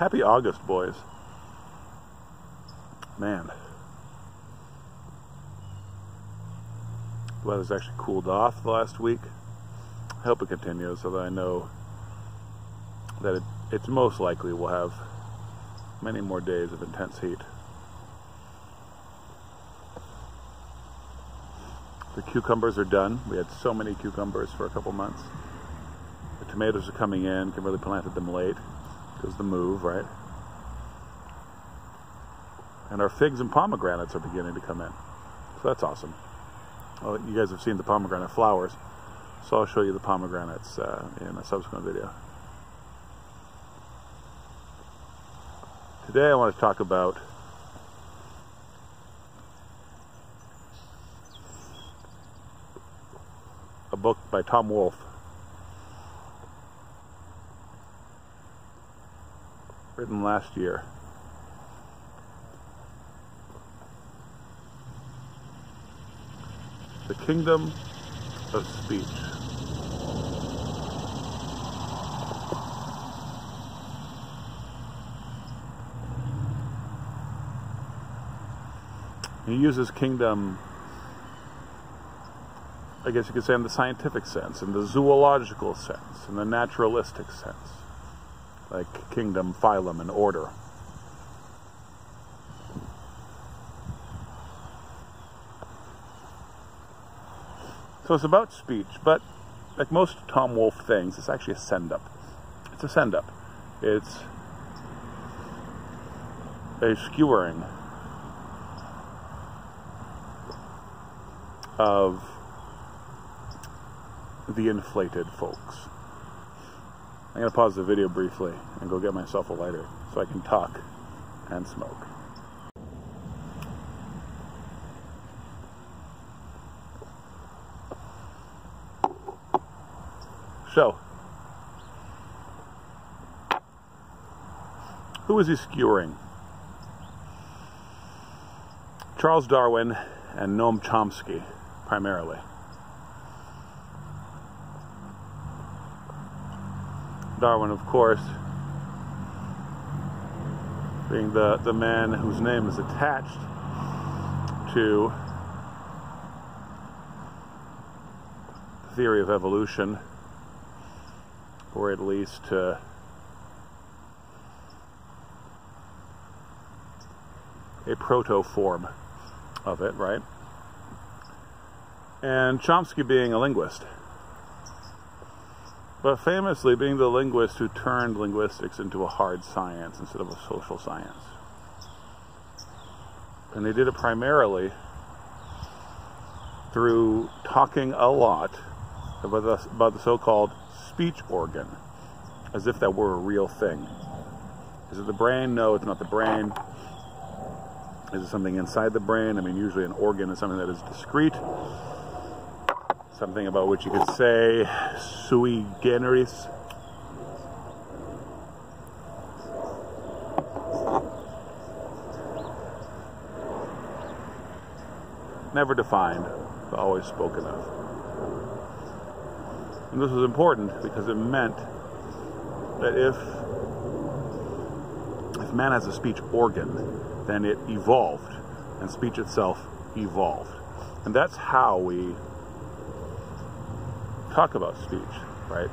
Happy August, boys. Man. The weather's actually cooled off the last week. I hope it continues so that I know that it's most likely we'll have many more days of intense heat. The cucumbers are done. We had so many cucumbers for a couple months. The tomatoes are coming in. Kimberly planted them late. It was the move, right? And our figs and pomegranates are beginning to come in. So that's awesome. Well, you guys have seen the pomegranate flowers, so I'll show you the pomegranates in a subsequent video. Today I want to talk about a book by Tom Wolfe, written last year. The Kingdom of Speech. He uses kingdom, I guess you could say, in the scientific sense, in the zoological sense, in the naturalistic sense, like kingdom, phylum, and order. So it's about speech, but like most Tom Wolfe things, it's actually a send-up. It's a send-up. It's a skewering of the inflated folks. I'm going to pause the video briefly and go get myself a lighter so I can talk and smoke. So, who is he skewering? Charles Darwin and Noam Chomsky, primarily. Darwin, of course, being the man whose name is attached to the theory of evolution, or at least a proto-form of it, right? And Chomsky being a linguist, but famously being the linguist who turned linguistics into a hard science instead of a social science. And they did it primarily through talking a lot about the so-called speech organ, as if that were a real thing. Is it the brain? No, it's not the brain. Is it something inside the brain? I mean, usually an organ is something that is discrete, something about which you could say sui generis. Never defined, but always spoken of. And this was important because it meant that if man has a speech organ, then it evolved, and speech itself evolved. And that's how we talk about speech, right?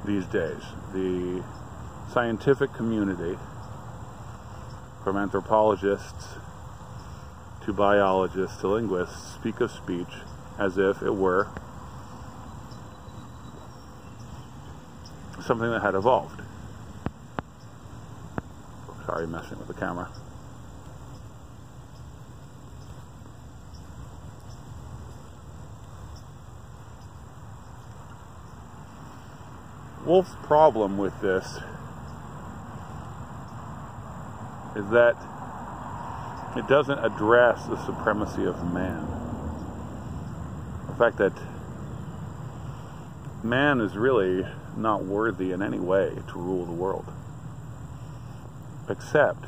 These days, the scientific community, from anthropologists to biologists to linguists, speak of speech as if it were something that had evolved. Sorry, messing with the camera. Wolfe's problem with this is that it doesn't address the supremacy of man. The fact that man is really not worthy in any way to rule the world, except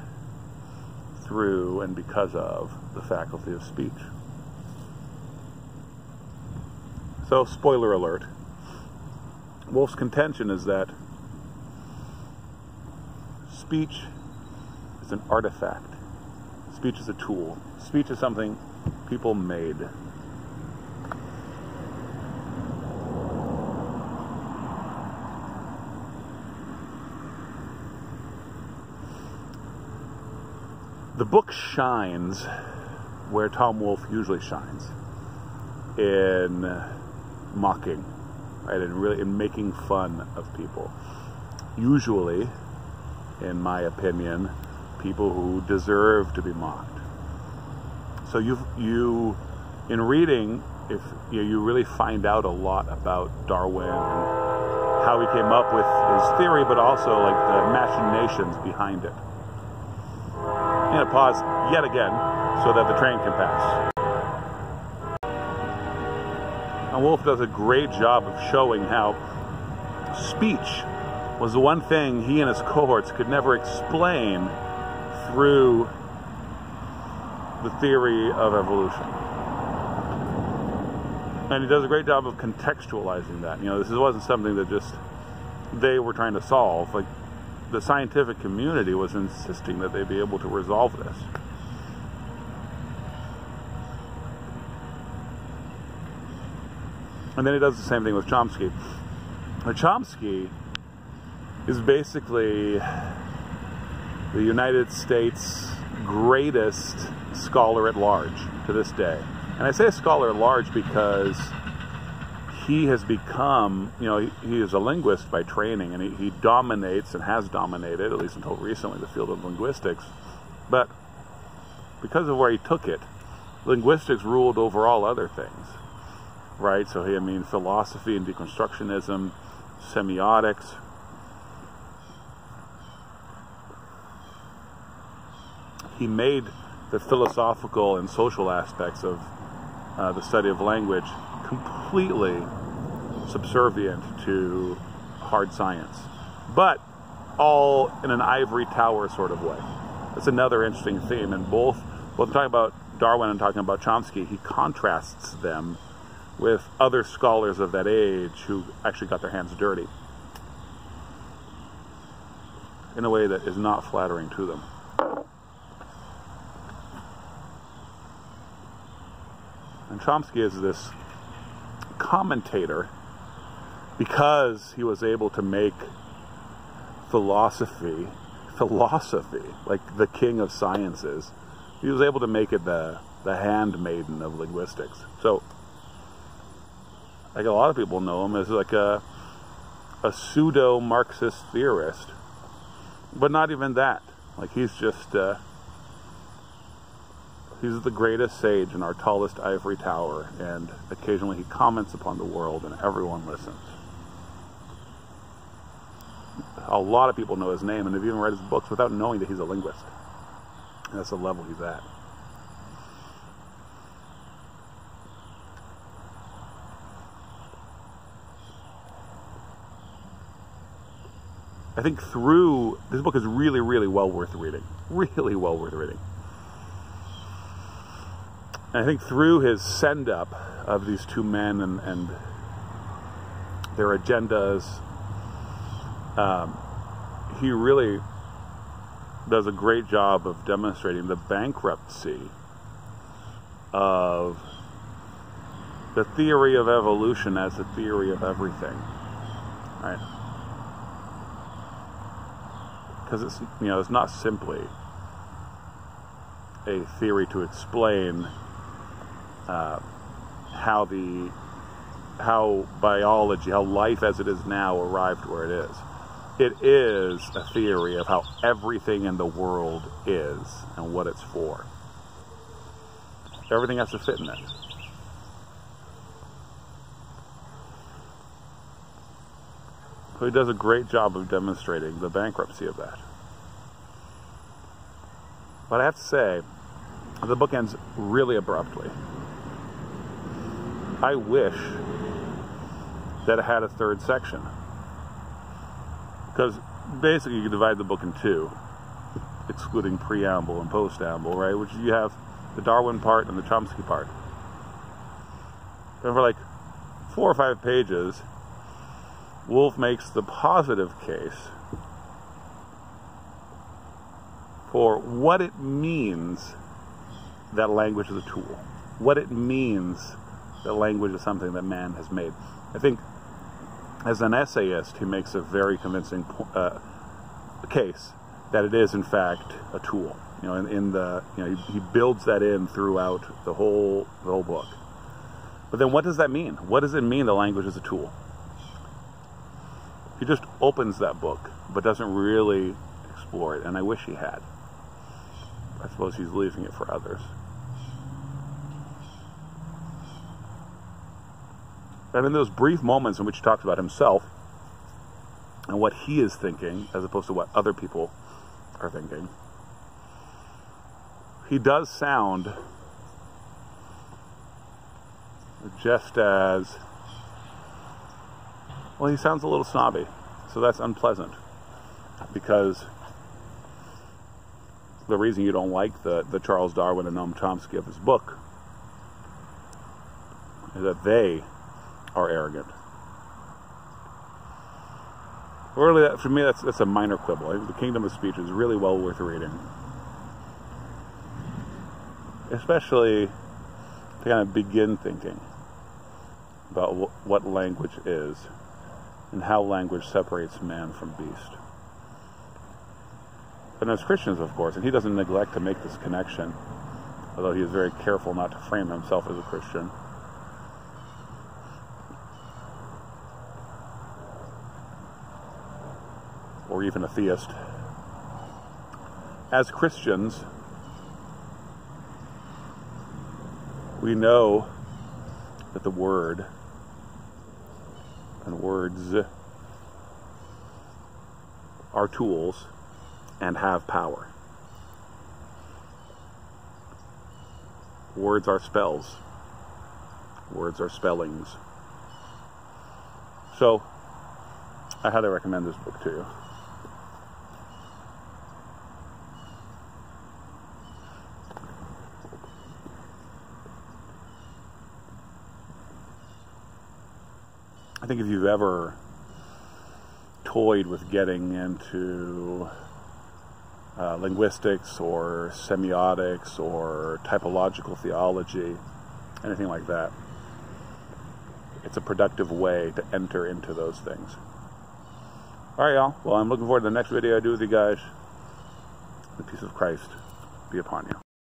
through and because of the faculty of speech. So, spoiler alert, Wolfe's contention is that speech is an artifact. Speech is a tool. Speech is something people made. The book shines where Tom Wolfe usually shines, in mocking, right? And really in making fun of people. Usually, in my opinion, people who deserve to be mocked. So you in reading, if you really find out a lot about Darwin and how he came up with his theory, but also like the machinations behind it. I'm going to pause yet again so that the train can pass. And Wolfe does a great job of showing how speech was the one thing he and his cohorts could never explain through the theory of evolution. And he does a great job of contextualizing that. This wasn't something that just they were trying to solve. Like, the scientific community was insisting that they be able to resolve this. And then he does the same thing with Chomsky. Now, Chomsky is basically the United States' greatest scholar at large to this day. And I say scholar at large because he has become, he is a linguist by training, and he dominates and has dominated, at least until recently, the field of linguistics. But because of where he took it, linguistics ruled over all other things, right? So philosophy and deconstructionism, semiotics. He made the philosophical and social aspects of the study of language completely subservient to hard science, but all in an ivory tower sort of way. That's another interesting theme, and both talking about Darwin and talking about Chomsky, he contrasts them with other scholars of that age who actually got their hands dirty in a way that is not flattering to them. And Chomsky is this commentator because he was able to make philosophy, like the king of sciences. He was able to make it the handmaiden of linguistics. So, like a lot of people know him as like a pseudo-Marxist theorist. But not even that. Like, he's just, he's the greatest sage in our tallest ivory tower, and occasionally he comments upon the world and everyone listens. A lot of people know his name and have even read his books without knowing that he's a linguist. And that's the level he's at. I think this book is really, really well worth reading. Really well worth reading. And I think through his send-up of these two men and their agendas, he really does a great job of demonstrating the bankruptcy of the theory of evolution as a theory of everything, right? Because it's not simply a theory to explain how biology, how life as it is now arrived where it is. It is a theory of how everything in the world is and what it's for. Everything has to fit in it. So he does a great job of demonstrating the bankruptcy of that. But I have to say, the book ends really abruptly. I wish that it had a third section. Because basically you can divide the book in two, excluding preamble and postamble, right? Which you have the Darwin part and the Chomsky part. And for like 4 or 5 pages, Wolfe makes the positive case for what it means that language is a tool. What it means that language is something that man has made. I think as an essayist, he makes a very convincing case that it is in fact a tool. You know, he builds that in throughout the whole book. But then what does that mean? What does it mean that language is a tool? He just opens that book, but doesn't really explore it, and I wish he had. I suppose he's leaving it for others. And in those brief moments in which he talks about himself and what he is thinking, as opposed to what other people are thinking, he does sound just as, well, he sounds a little snobby. So that's unpleasant, because the reason you don't like the Charles Darwin and Noam Chomsky of his book is that they are arrogant. Really, for me, that's a minor quibble. I think The Kingdom of Speech is really well worth reading, especially to kind of begin thinking about what language is and how language separates man from beast. And as Christians, of course, and he doesn't neglect to make this connection, although he is very careful not to frame himself as a Christian. Or even a theist. As Christians, we know that the Word and words are tools and have power. Words are spells. Words are spellings. So, I highly recommend this book to you. I think if you've ever toyed with getting into linguistics or semiotics or typological theology, anything like that, it's a productive way to enter into those things. All right, y'all. Well, I'm looking forward to the next video I do with you guys. The peace of Christ be upon you.